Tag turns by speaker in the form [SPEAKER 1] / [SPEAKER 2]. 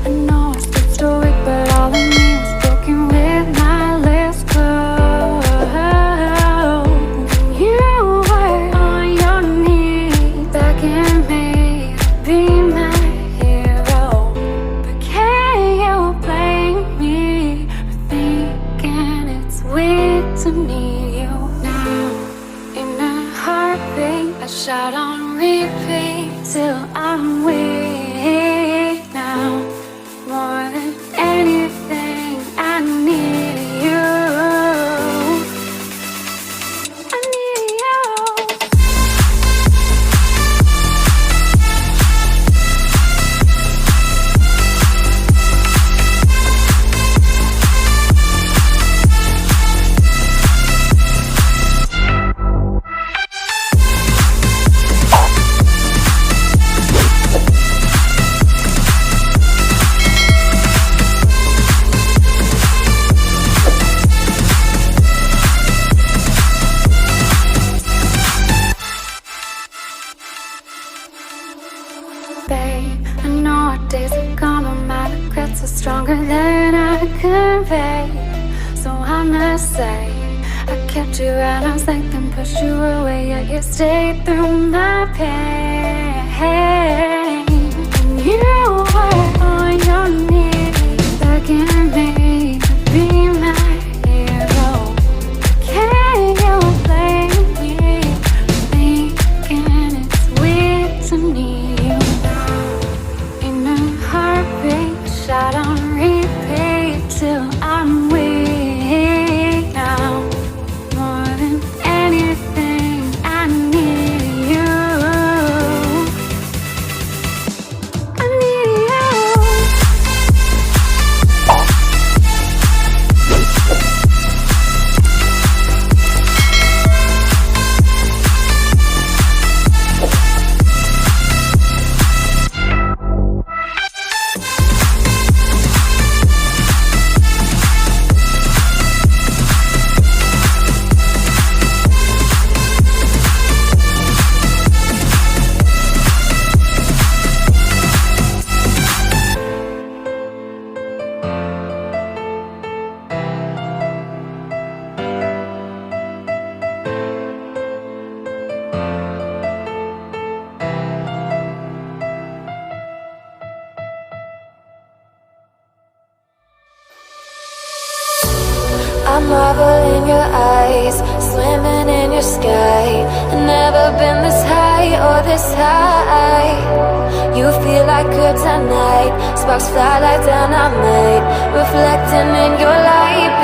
[SPEAKER 1] I know it's the story, but all of me was broken with my lips closed. You were on your knees, begging me to be my hero. But can you blame me for thinking it's weird to need you now? In a heartbeat, I shout on repeat till I'm weak now. More than anything, I need you. I need you. Babe, I know our days are gone, but my regrets are stronger than I convey. So I must say, I kept you at arm's length and pushed you away, yet you stayed through my pain. And you were on your knees, begging me to be my hero. Can you blame me for thinking it's weird to need you now? In a heartbeat, shot on repeat till I'm weak now. More than anything, I need you. I need you.
[SPEAKER 2] I marvel in your eyes, swimming in your sky. I've never been this high or this high. You feel like kryptonite, sparks fly like dynamite, reflecting in your light.